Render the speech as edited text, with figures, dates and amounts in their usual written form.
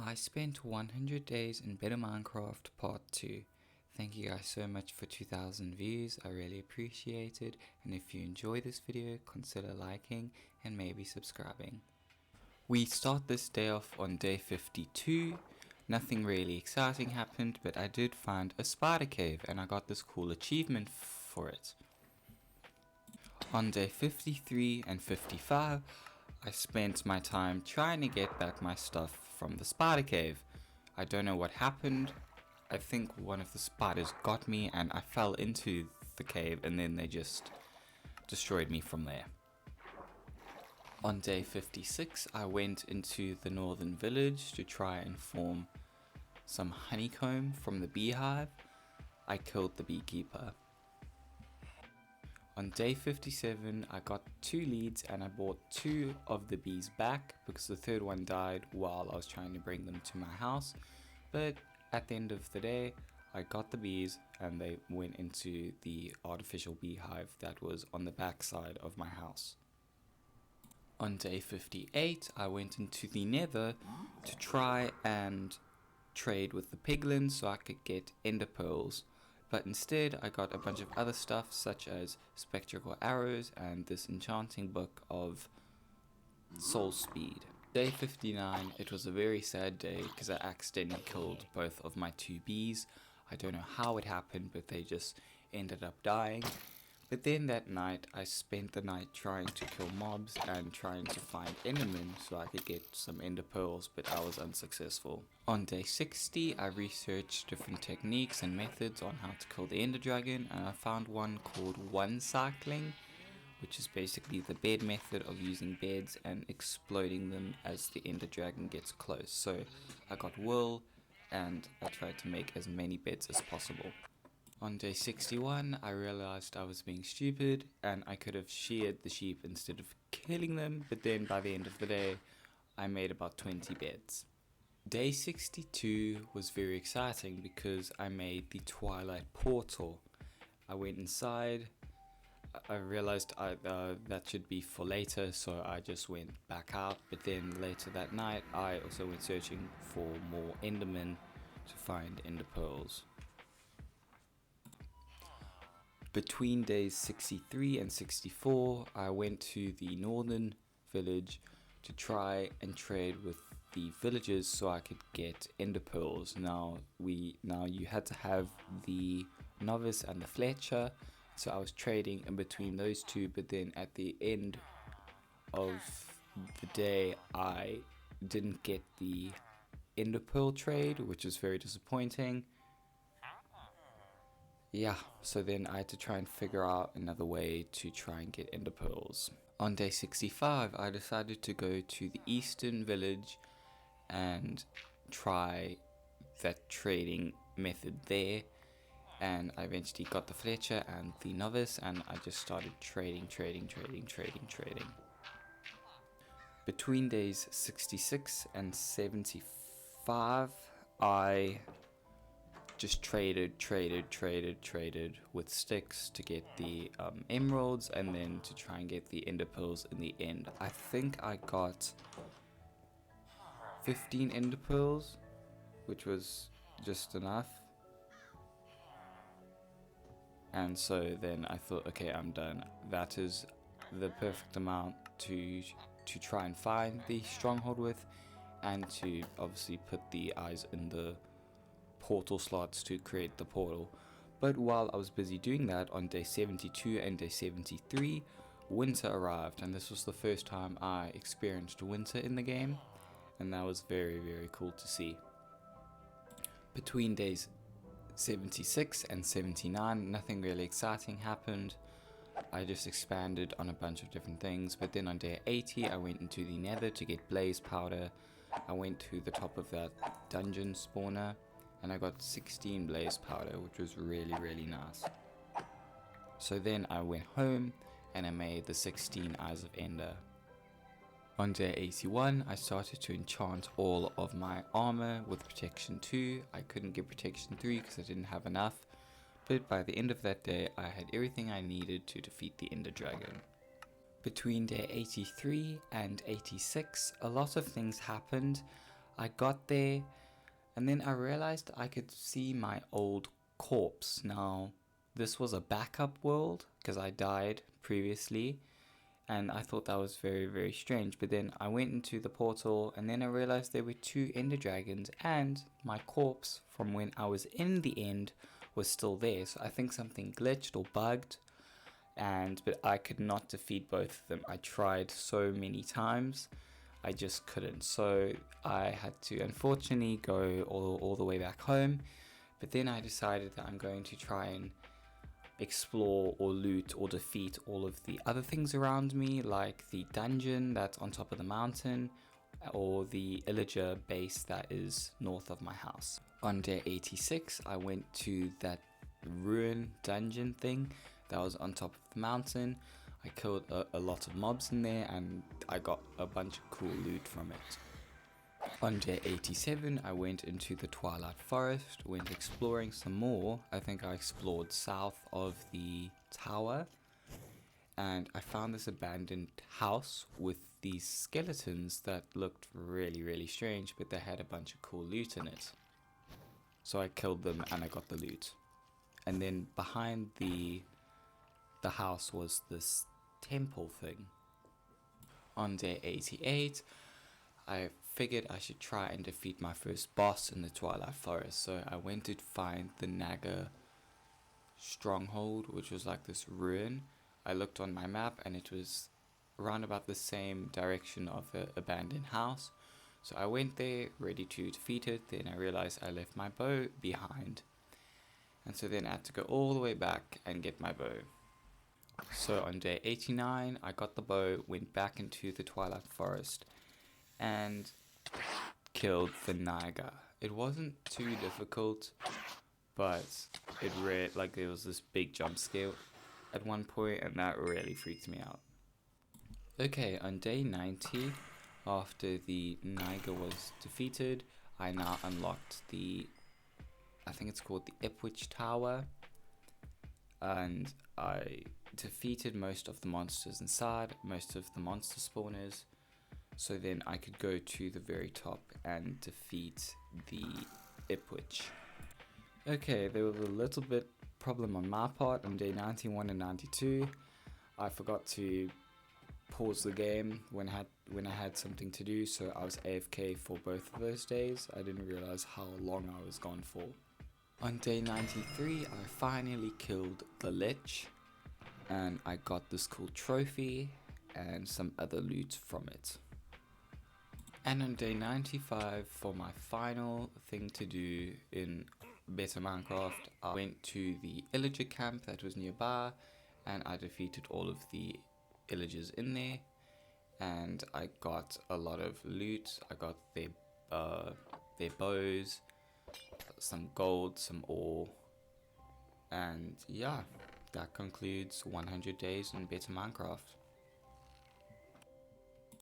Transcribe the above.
I spent 100 days in Better Minecraft Part 2. Thank you guys so much for 2,000 views, I really appreciate it, and if you enjoy this video, consider liking and maybe subscribing. We start this day off on day 52. Nothing really exciting happened, but I did find a spider cave and I got this cool achievement for it. On day 53 and 55, I spent my time trying to get back my stuff from the spider cave. I don't know what happened. I think one of the spiders got me and I fell into the cave and then they just destroyed me from there. On day 56, I went into the northern village to try and form some honeycomb from the beehive. I killed the beekeeper. On day 57, I got 2 leads and I bought 2 of the bees back because the third one died while I was trying to bring them to my house. But at the end of the day, I got the bees and they went into the artificial beehive that was on the back side of my house. On day 58, I went into the nether to try and trade with the piglins so I could get ender pearls. But instead I got a bunch of other stuff such as spectral arrows and this enchanting book of soul speed. Day 59, it was a very sad day because I accidentally killed both of my 2 bees. I don't know how it happened, but they just ended up dying. But then that night I spent the night trying to kill mobs and trying to find endermen so I could get some ender pearls, but I was unsuccessful. On day 60 I researched different techniques and methods on how to kill the ender dragon, and I found one called one cycling, which is basically the bed method of using beds and exploding them as the ender dragon gets close. So I got wool and I tried to make as many beds as possible. On day 61, I realized I was being stupid and I could have sheared the sheep instead of killing them, but then by the end of the day, I made about 20 beds. Day 62 was very exciting because I made the Twilight Portal. I went inside, I realized that should be for later, so I just went back out, but then later that night, I also went searching for more endermen to find ender pearls. Between days 63 and 64, I went to the northern village to try and trade with the villagers so I could get ender pearls. Now you had to have the novice and the Fletcher, so I was trading in between those two, but then at the end of the day I didn't get the ender pearl trade, which was very disappointing. Yeah, so then I had to try and figure out another way to try and get ender pearls. On day 65, I decided to go to the eastern village and try that trading method there. And I eventually got the Fletcher and the novice and I just started trading. Between days 66 and 75, I just traded with sticks to get the emeralds and then to try and get the ender pearls in the end. I think I got 15 ender pearls, which was just enough. And so then I thought, okay, I'm done. That is the perfect amount to try and find the stronghold with, and to obviously put the eyes in the portal slots to create the portal. But while I was busy doing that, on day 72 and day 73, winter arrived, and this was the first time I experienced winter in the game, and that was very cool to see. Between days 76 and 79, nothing really exciting happened. I just expanded on a bunch of different things, but then on day 80 I went into the nether to get blaze powder. I went to the top of that dungeon spawner and I got 16 blaze powder, which was really nice. So then I went home and I made the 16 eyes of ender. On day 81, I started to enchant all of my armor with protection 2. I couldn't get protection 3 because I didn't have enough, but by the end of that day I had everything I needed to defeat the ender dragon. Between day 83 and 86, a lot of things happened. I got there, and then I realized I could see my old corpse. Now, this was a backup world because I died previously, and I thought that was very, very strange. But then I went into the portal, and then I realized there were two ender dragons, and my corpse from when I was in the end was still there. So I think something glitched or bugged, but I could not defeat both of them. I tried so many times, I just couldn't. So I had to unfortunately go all the way back home. But then I decided that I'm going to try and explore or loot or defeat all of the other things around me, like the dungeon that's on top of the mountain or the illager base that is north of my house. On day 86, I went to that ruin dungeon thing that was on top of the mountain. I killed a lot of mobs in there, and I got a bunch of cool loot from it. On day 87, I went into the Twilight Forest, went exploring some more. I think I explored south of the tower, and I found this abandoned house with these skeletons that looked really, really strange, but they had a bunch of cool loot in it. So I killed them and I got the loot. And then behind the house was this temple thing. On day 88, I figured I should try and defeat my first boss in the Twilight Forest. So I went to find the Naga stronghold, which was like this ruin. I looked on my map and it was around about the same direction of the abandoned house. So I went there ready to defeat it. Then I realized I left my bow behind. And so then I had to go all the way back and get my bow. So on day 89, I got the bow, went back into the Twilight Forest, and killed the Naga. It wasn't too difficult, but there was this big jump scare at one point, and that really freaked me out. Okay, on day 90, after the Naga was defeated, I now unlocked I think it's called the Ipwich Tower, and I defeated most of the monsters inside, most of the monster spawners, so then I could go to the very top and defeat the Ipwich. Okay, there was a little bit problem on my part on day 91 and 92. I forgot to pause the game when I had something to do, so I was AFK for both of those days. I didn't realize how long I was gone for. On day 93, I finally killed the Lich, and I got this cool trophy and some other loot from it. And on day 95, for my final thing to do in Better Minecraft, I went to the illager camp that was nearby, and I defeated all of the illagers in there, and I got a lot of loot. I got their bows, some gold, some ore, and yeah, that concludes 100 days in Better Minecraft.